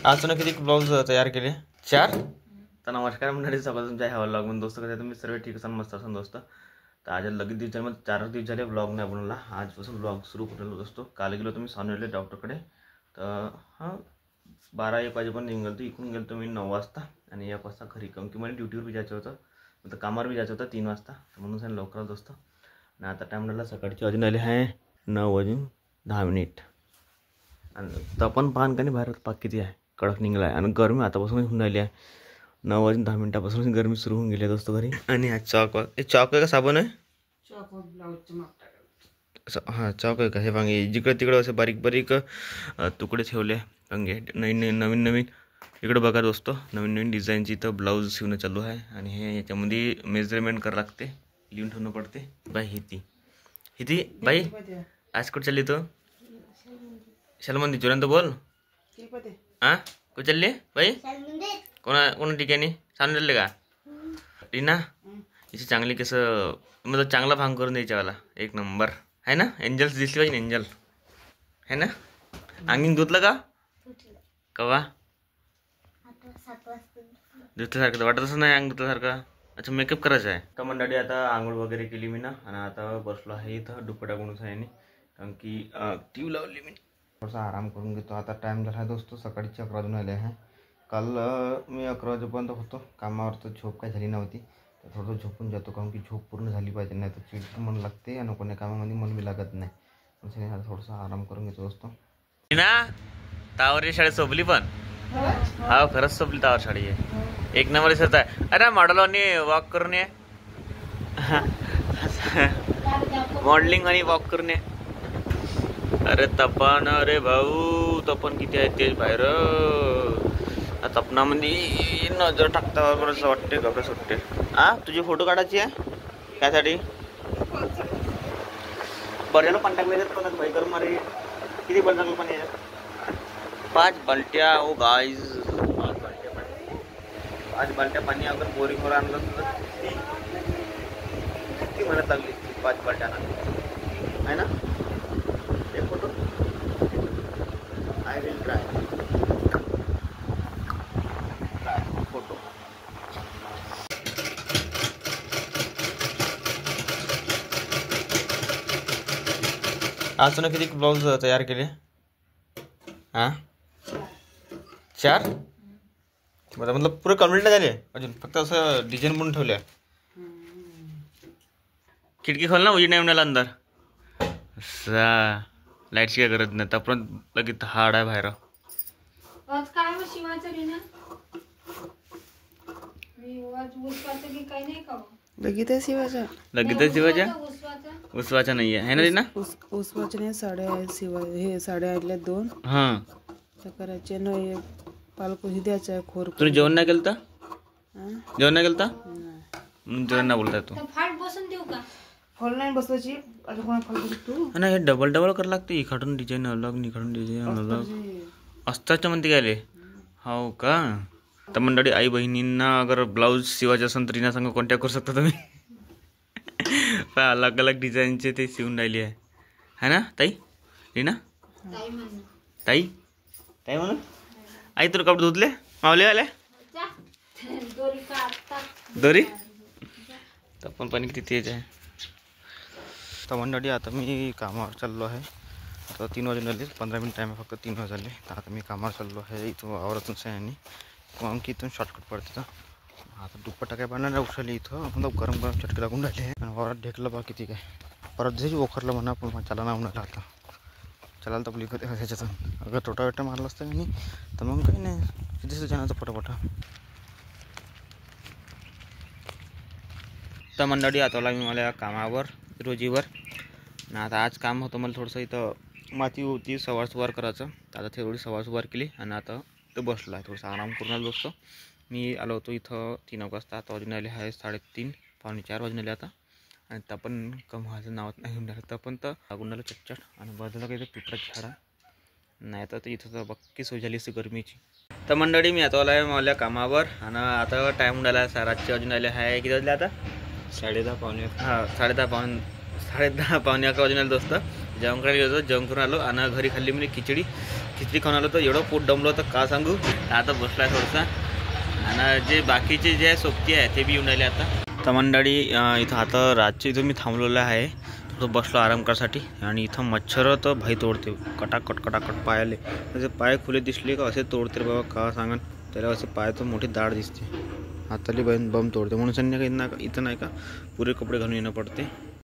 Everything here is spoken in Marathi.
आज तुला किती ब्लाऊज तयार केले? 4. तर नमस्कार मंडळी, सगळं तुमच्या ह्या व्लॉगमध्ये दोस्त कसं तुम्ही सर्व ठीक असाल, मस्त असाल दोस्त. तर आज लगेच दिवसांमध्ये 4 दिवस झाले ब्लॉग नाही बनवला. आजपासून ब्लॉग सुरू केलेला दोस्तो. काल गेलो तुम्ही सावनेरले डॉक्टरकडे. तर हां 12-1 वाजेपर्यंत निघालो. तर इकडून गेलो तुम्ही 9 वाजता आणि 1 वाजता घरी कम की मला ड्युटीवर बी जायचं होतं. तर कामावर बी जायचं होतं 3 वाजता. तर म्हणून सांगितलं लवकर दोस्त. आणि आता टाईम झाला सकाळची वाजून आले आहे 9:10 आणि तपन पान का नाही बाहेर पाक किती आहे, कडक निघाला आहे. आणि गरमी आतापासून होऊन राहिली आहे. 9:10 गरमी सुरू होऊन गेली आहे दोस्त घरी. आणि हा चॉक आहे का साबण आहे? हां चॉक आहे का? हे पांगे जिकडे तिकडे असे बारीक बारीक तुकडे ठेवले पांगे. नवीन इकडे बघा दोस्त, नवीन डिझाईनची इथं ब्लाऊज शिवणं चालू आहे. आणि हे याच्यामध्ये मेजरमेंट करावं लागते, लिहून ठेवणं पडते. बाई ही बाई आज कुठं चालली तू? शालमंदी तुरंत बोल. हां कुठं चालली बाई? कोणा ठिकाणी सांगून चालले का? टीना हिची चांगली कसं मतलब चांगला भांग करून द्यायच्यावाला एक नंबर आहे ना. एंजल्स दिसली पाहिजे, एंजल है ना. अंगीन धुतलं का? कवा धुतल्यासारखं वाटतच नाही, अंग धुतल्यासारखं. अच्छा मेकअप करायचा आहे. तर मंडळी आता आंघोळ वगैरे केली मी ना, आणि आता बसलो आहे इथं दुपट्टा गुणूस आहे. कारण की टी व्ही लावली मी, थोडासा आराम करून घेतो. आता टाईम झाला आहे दोस्त, सकाळीचे 11 वाजून आले आहे. काल मी 11 वाजेपर्यंत होतो कामावर, तर झोप काही झाली नव्हती. तर थोडं झोपून जातो, कारण की झोप पूर्ण झाली पाहिजे, नाही तर चिडचिड मन लागते आणि कोण्या कामामध्ये मन बी लागत नाही. म्हणजे आता थोडासा आराम करून घेतो दोस्त. ना तावरी शाळेत सोपली पण हा खरंच सोपली तावर शाळी आहे, एक नंबर दिसत आहे. अरे मॉडेलवानी वॉक करून ये, मॉडेलिंग आणि वॉक करून ये. अरे तपन, अरे भाऊ तपन किती आहे तेच बाहेर. तपनामध्ये नजर टाकता बरं वाटते, घबरस वाटते. हा तुझी फोटो काढायची आहे त्यासाठी बरं कॉन्टॅक्ट मध्ये भाई करून मारे. किती बंद पण 5 बाल्ट्या. ओ गाईज 5 बाल्ट्या पाणी अगर बोरिंगवर आणलं तर किती म्हणत लागली 5 बाल्ट्याना आहे ना. एक photo I will try photo. आज तुला किती ब्लाऊज तयार केले? हां 4. मतलब पुरे कम्प्लीट नाही झाले अजून, फक्त असं डिझाईन म्हणून ठेवल्या. खिडकी खोल ना, उजी नाही म्हणाला अंदर. असा लाईटची काय गरज नाही, त्यापर्यंत लगेच हाड आहे बाहेर. लगेच शिवायच्या उसवाचा नाही आहे ना रीना. उसवाचे नाही, साड्या हे साड्या आणल्या 2. हां करायचे ना, पालकोशी द्यायचा आहे खोर. तुम्ही जेवण नाही केलं तर? जेवण नाही केलं तर म्हणून जेवण नाही बोलता तू. फॉल नाही बसवायची नाही, हे डबल करावं लागते. इकडून डिझाईन अलग, इकडून डिझाईन अलग असताच्या म्हणते काय. हो का. तर मंडळी आई बहिणींना अगर ब्लाऊज शिवायचे असेल तर रीना संग कॉन्टॅक्ट करू शकता तुम्ही. अलग अलग डिझाईनचे ते शिवून राहिली आहे ना ताई. रीना ताई म्हणून आई तुला कपडे धुतले मावले आले दोरी तर पण पाणी किती तेज आहे. तर मंडळी आता मी कामावर चाललो आहे. आता 3 वाजून आले, 15 मिनिट टाईम आहे फक्त, 3 वाजले. तर आता मी कामावर चाललो आहे इथं आवरातूनच आहे. आणि मग की इथून शॉर्टकट पडते. तर आता दुपट्टा काय बनणार उठली इथं, मतलब गरम चटके लागून राहिले आहे. आणि वावरात ढेकलं बा किती काय, परत जशी ओखरलं म्हणा, पण चला ना उन्हाला. आता चलायला तपली कधी ह्याच्यातून अगर टोटा मारला असतं नाही तर मग काही नाही, दिसतं जाण्याचं पटापटा. तर मंडळी आता मी मला कामावर रोजीवर. आणि आता आज काम होतं मला थोडंसं, इथं माती होती सवार करायचं. आता थोडी सवार केली आणि आता तर बसलो आहे, थोडंसं आराम करून आलो दोस्त. मी आलो होतो इथं 3 वाजता. आता वाजून आले आहे 3:30 पावणे 4 वाजून आले आता. आणि त्या पण कमाचं नावात नाही घेऊन राहिलं, तर पण तर लागून राहिलं चटचट. आणि बाजूला काही पिपराची झाडा नाही तर इथं तर बक्की सोय झाली असते गरमीची. तर मंडळी मी आता आला आहे मला कामावर. आणि आता टाईम होऊन आला आहे रातचे वाजून आले आहे. किती वाजले आता? 10:30 पावणे. हां 10:30 पावणे 11 वाजून आले दोस्त. जेवण करायला गेलो होतो, जेवण करून आलो आणि घरी खाल्ली मी खिचडी खाऊन आलो तर एवढं पोट दमलं होतं का सांगू. आता बसला थोडासा आणि जे बाकीचे जे आहे सोबती आहे ते बी येऊन राहिले आता. तर मंडळी इथं आता रातची इथं मी थांबलेलं आहे, थोडं बसलो आराम करायसाठी. आणि इथं मच्छर तर भाई तोडते कटाकट पायाले. त्याचे पाय खुले दिसले का असे तोडते बाबा का सांगा. त्याला असे पाय तर मोठी दाढ दिसते, हाताली बम तोडते. म्हणून संध्याकाळी इथं नाही का पुरे कपडे घालून येणं पडते.